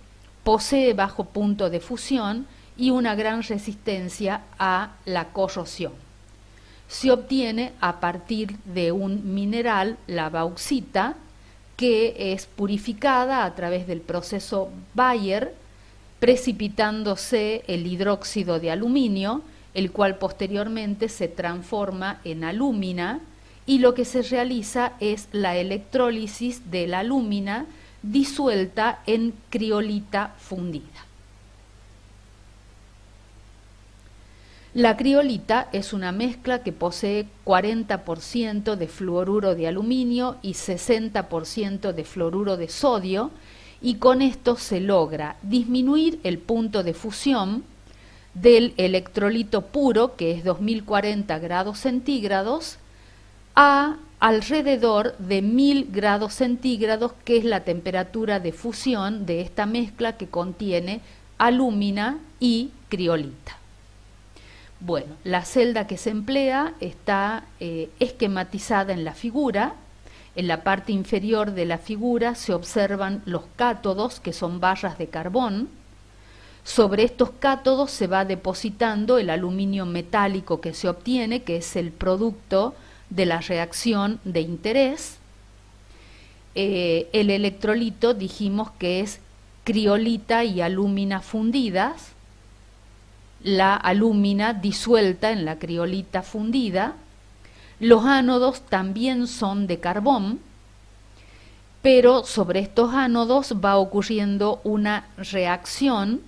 posee bajo punto de fusión y una gran resistencia a la corrosión. Se obtiene a partir de un mineral, la bauxita, que es purificada a través del proceso Bayer, precipitándose el hidróxido de aluminio, el cual posteriormente se transforma en alúmina, y lo que se realiza es la electrólisis de la alúmina disuelta en criolita fundida. La criolita es una mezcla que posee 40% de fluoruro de aluminio y 60% de fluoruro de sodio, y con esto se logra disminuir el punto de fusión del electrolito puro, que es 2040 grados centígrados, a alrededor de 1000 grados centígrados, que es la temperatura de fusión de esta mezcla que contiene alúmina y criolita. Bueno, la celda que se emplea está esquematizada en la figura. En la parte inferior de la figura se observan los cátodos, que son barras de carbón. Sobre estos cátodos se va depositando el aluminio metálico que se obtiene, que es el producto de la reacción de interés. El electrolito dijimos que es criolita y alúmina fundidas, la alúmina disuelta en la criolita fundida. Los ánodos también son de carbón, pero sobre estos ánodos va ocurriendo una reacción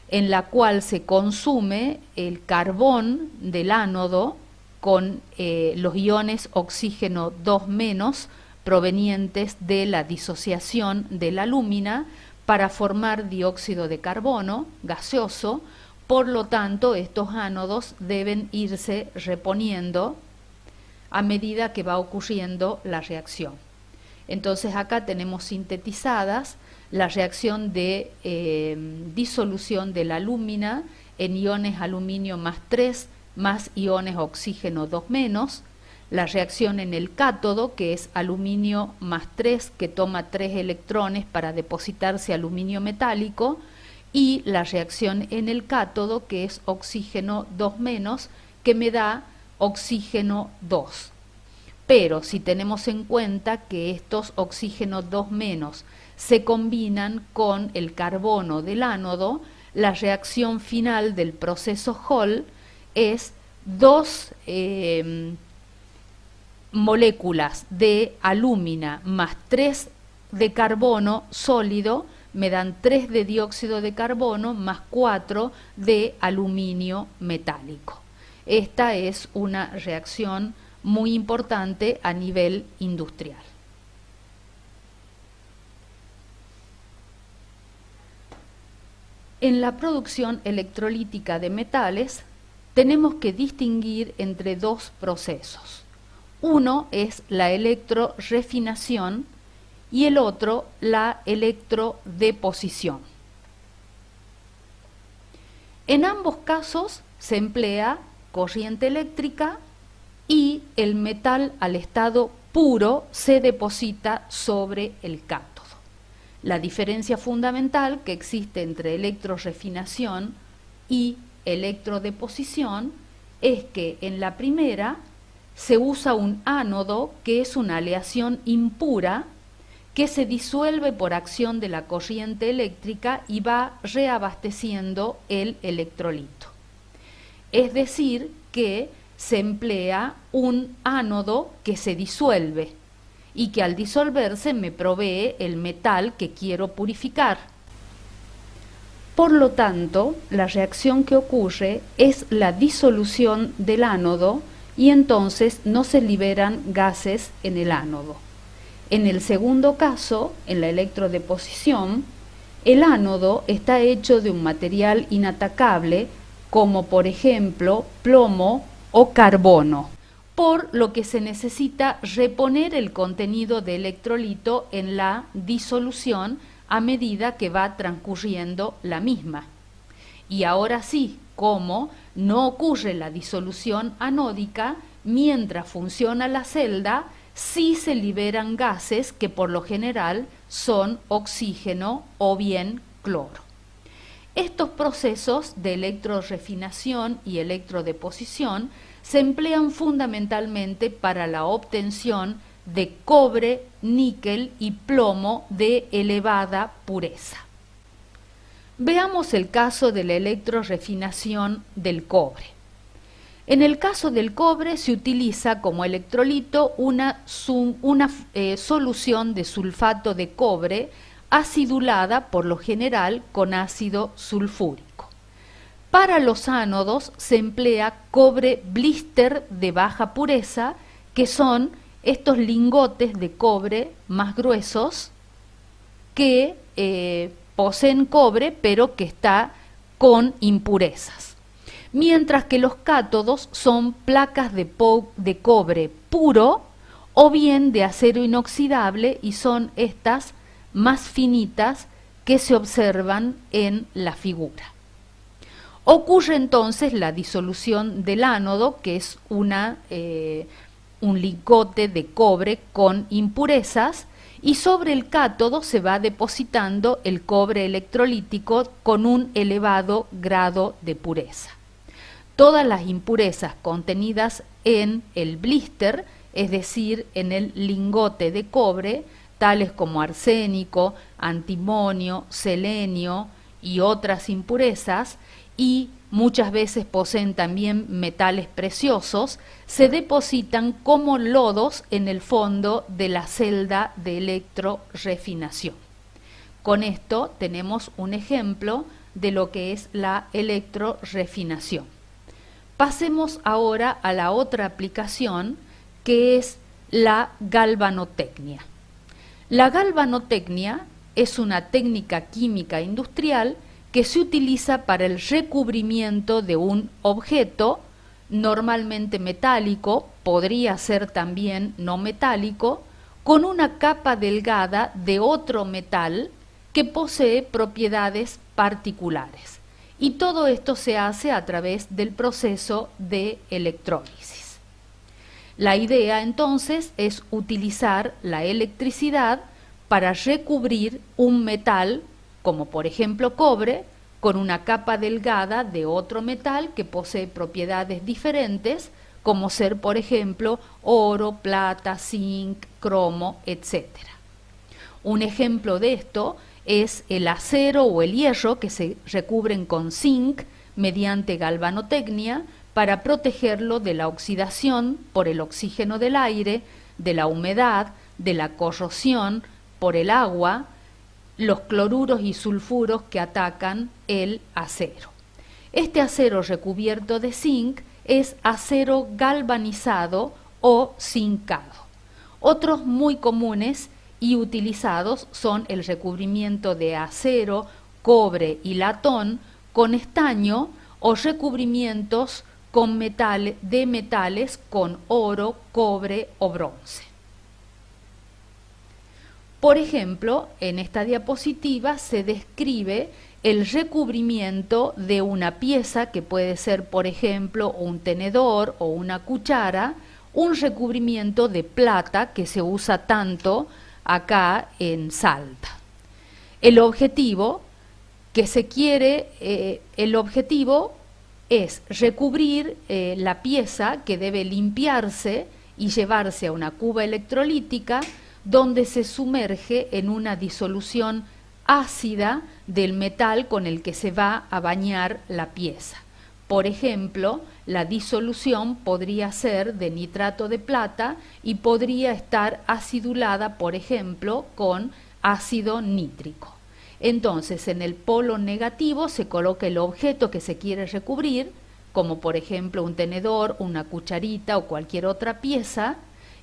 en la cual se consume el carbón del ánodo con los iones oxígeno 2- provenientes de la disociación de la alúmina para formar dióxido de carbono gaseoso. Por lo tanto, estos ánodos deben irse reponiendo a medida que va ocurriendo la reacción. Entonces acá tenemos sintetizadas la reacción de disolución de la alúmina en iones aluminio +3 más iones oxígeno 2-, la reacción en el cátodo, que es aluminio +3 que toma 3 electrones para depositarse aluminio metálico, y la reacción en el cátodo, que es oxígeno 2- que me da oxígeno 2. Pero si tenemos en cuenta que estos oxígenos 2- se combinan con el carbono del ánodo, la reacción final del proceso Hall es 2 moléculas de alúmina más 3 de carbono sólido, me dan 3 de dióxido de carbono más 4 de aluminio metálico. Esta es una reacción muy importante a nivel industrial. En la producción electrolítica de metales tenemos que distinguir entre dos procesos. Uno es la electrorefinación y el otro la electrodeposición. En ambos casos se emplea corriente eléctrica y el metal al estado puro se deposita sobre el cátodo. La diferencia fundamental que existe entre electrorefinación y electrodeposición es que en la primera se usa un ánodo, que es una aleación impura que se disuelve por acción de la corriente eléctrica y va reabasteciendo el electrolito. Es decir, que se emplea un ánodo que se disuelve y que al disolverse me provee el metal que quiero purificar. Por lo tanto, la reacción que ocurre es la disolución del ánodo y entonces no se liberan gases en el ánodo. En el segundo caso, en la electrodeposición, el ánodo está hecho de un material inatacable, como por ejemplo plomo o carbono, por lo que se necesita reponer el contenido de electrolito en la disolución a medida que va transcurriendo la misma. Y ahora sí, como no ocurre la disolución anódica, mientras funciona la celda, sí se liberan gases que por lo general son oxígeno o bien cloro. Estos procesos de electrorefinación y electrodeposición se emplean fundamentalmente para la obtención de cobre, níquel y plomo de elevada pureza. Veamos el caso de la electrorefinación del cobre. En el caso del cobre se utiliza como electrolito una solución de sulfato de cobre acidulada por lo general con ácido sulfúrico. Para los ánodos se emplea cobre blister de baja pureza, que son estos lingotes de cobre más gruesos que poseen cobre pero que está con impurezas. Mientras que los cátodos son placas de cobre puro o bien de acero inoxidable, y son estas más finitas que se observan en la figura. Ocurre entonces la disolución del ánodo, que es un lingote de cobre con impurezas, y sobre el cátodo se va depositando el cobre electrolítico con un elevado grado de pureza. Todas las impurezas contenidas en el blister, es decir, en el lingote de cobre, tales como arsénico, antimonio, selenio y otras impurezas, y muchas veces poseen también metales preciosos, se depositan como lodos en el fondo de la celda de electrorefinación. Con esto tenemos un ejemplo de lo que es la electrorefinación. Pasemos ahora a la otra aplicación, que es la galvanotecnia. La galvanotecnia es una técnica química industrial que se utiliza para el recubrimiento de un objeto, normalmente metálico, podría ser también no metálico, con una capa delgada de otro metal que posee propiedades particulares. Y todo esto se hace a través del proceso de electrólisis. La idea entonces es utilizar la electricidad para recubrir un metal, como por ejemplo cobre, con una capa delgada de otro metal que posee propiedades diferentes, como ser por ejemplo oro, plata, zinc, cromo, etc. Un ejemplo de esto es el acero o el hierro, que se recubren con zinc mediante galvanotecnia para protegerlo de la oxidación por el oxígeno del aire, de la humedad, de la corrosión por el agua, los cloruros y sulfuros que atacan el acero. Este acero recubierto de zinc es acero galvanizado o zincado. Otros muy comunes y utilizados son el recubrimiento de acero, cobre y latón con estaño, o recubrimientos con metales con oro, cobre o bronce. Por ejemplo, en esta diapositiva se describe el recubrimiento de una pieza que puede ser, por ejemplo, un tenedor o una cuchara, un recubrimiento de plata que se usa tanto acá en Salta. El objetivo es recubrir la pieza, que debe limpiarse y llevarse a una cuba electrolítica, donde se sumerge en una disolución ácida del metal con el que se va a bañar la pieza. Por ejemplo, la disolución podría ser de nitrato de plata y podría estar acidulada, por ejemplo, con ácido nítrico. Entonces, en el polo negativo se coloca el objeto que se quiere recubrir, como por ejemplo un tenedor, una cucharita o cualquier otra pieza,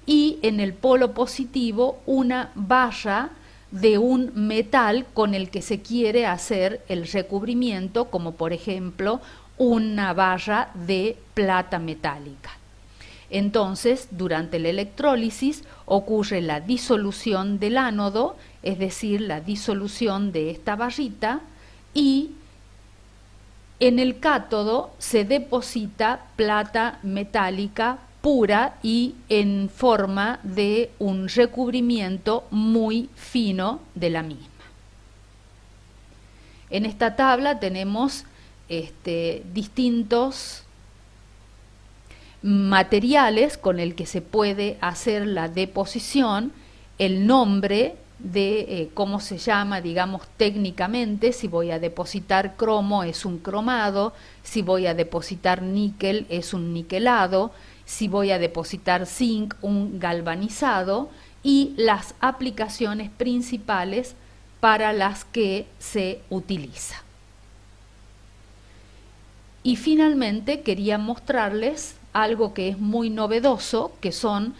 y en el polo positivo una barra de un metal con el que se quiere hacer el recubrimiento, como por ejemplo una barra de plata metálica. Entonces, durante la electrólisis ocurre la disolución del ánodo, es decir, la disolución de esta barrita, y en el cátodo se deposita plata metálica pura y en forma de un recubrimiento muy fino de la misma. En esta tabla tenemos distintos materiales con el que se puede hacer la deposición, el nombre de cómo se llama, digamos, técnicamente. Si voy a depositar cromo es un cromado, si voy a depositar níquel es un niquelado, si voy a depositar zinc, un galvanizado, y las aplicaciones principales para las que se utiliza. Y finalmente quería mostrarles algo que es muy novedoso, que son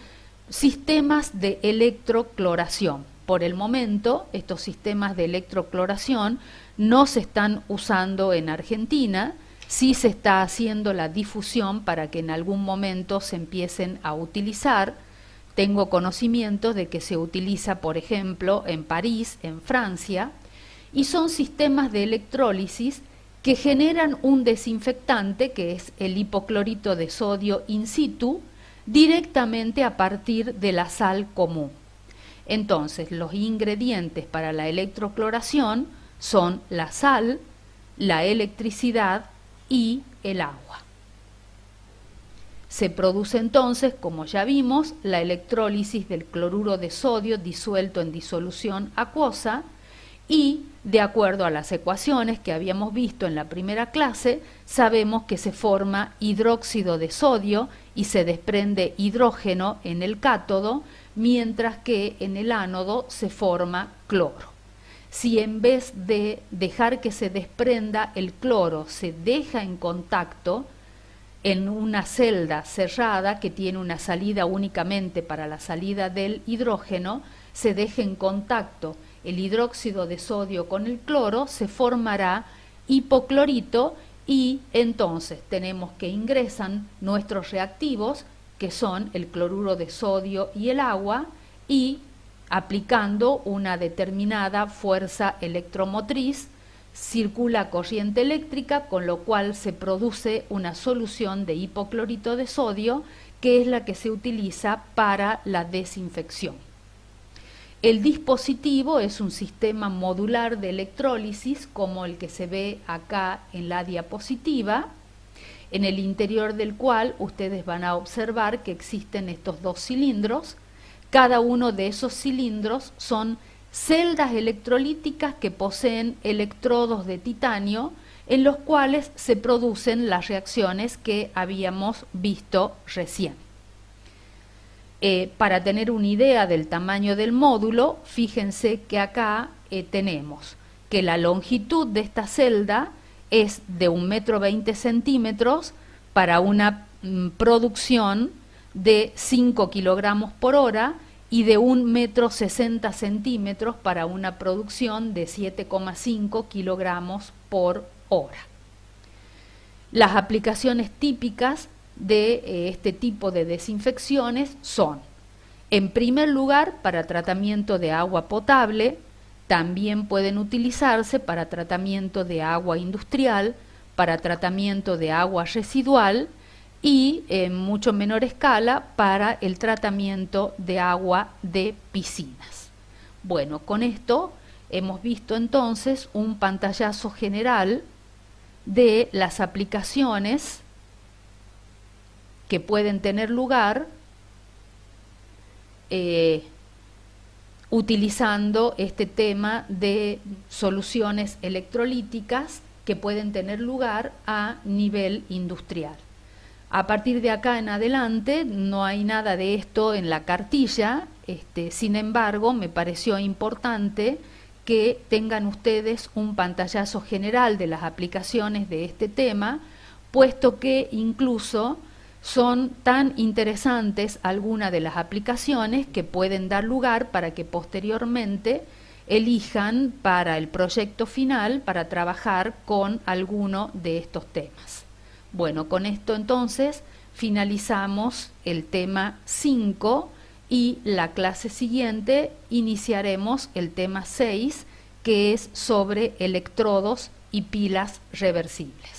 sistemas de electrocloración. Por el momento, estos sistemas de electrocloración no se están usando en Argentina, sí se está haciendo la difusión para que en algún momento se empiecen a utilizar. Tengo conocimiento de que se utiliza, por ejemplo, en París, en Francia, y son sistemas de electrólisis que generan un desinfectante, que es el hipoclorito de sodio in situ, directamente a partir de la sal común. Entonces, los ingredientes para la electrocloración son la sal, la electricidad y el agua. Se produce entonces, como ya vimos, la electrólisis del cloruro de sodio disuelto en disolución acuosa y, de acuerdo a las ecuaciones que habíamos visto en la primera clase, sabemos que se forma hidróxido de sodio y se desprende hidrógeno en el cátodo, mientras que en el ánodo se forma cloro. Si en vez de dejar que se desprenda el cloro se deja en contacto en una celda cerrada que tiene una salida únicamente para la salida del hidrógeno, se deja en contacto el hidróxido de sodio con el cloro, se formará hipoclorito y entonces tenemos que ingresan nuestros reactivos, que son el cloruro de sodio y el agua, y aplicando una determinada fuerza electromotriz, circula corriente eléctrica, con lo cual se produce una solución de hipoclorito de sodio, que es la que se utiliza para la desinfección. El dispositivo es un sistema modular de electrólisis, como el que se ve acá en la diapositiva, en el interior del cual ustedes van a observar que existen estos dos cilindros. Cada uno de esos cilindros son celdas electrolíticas que poseen electrodos de titanio, en los cuales se producen las reacciones que habíamos visto recién. Para tener una idea del tamaño del módulo, fíjense que acá tenemos que la longitud de esta celda es de 1,20 m para una producción de 5 kilogramos por hora y de 1,60 m para una producción de 7,5 kilogramos por hora. Las aplicaciones típicas de este tipo de desinfecciones son, en primer lugar, para tratamiento de agua potable. También pueden utilizarse para tratamiento de agua industrial, para tratamiento de agua residual y, en mucho menor escala, para el tratamiento de agua de piscinas. Bueno, con esto hemos visto entonces un pantallazo general de las aplicaciones que pueden tener lugar utilizando este tema de soluciones electrolíticas que pueden tener lugar a nivel industrial. A partir de acá en adelante no hay nada de esto en la cartilla, sin embargo me pareció importante que tengan ustedes un pantallazo general de las aplicaciones de este tema, puesto que incluso son tan interesantes algunas de las aplicaciones que pueden dar lugar para que posteriormente elijan para el proyecto final para trabajar con alguno de estos temas. Bueno, con esto entonces finalizamos el tema 5 y la clase siguiente iniciaremos el tema 6, que es sobre electrodos y pilas reversibles.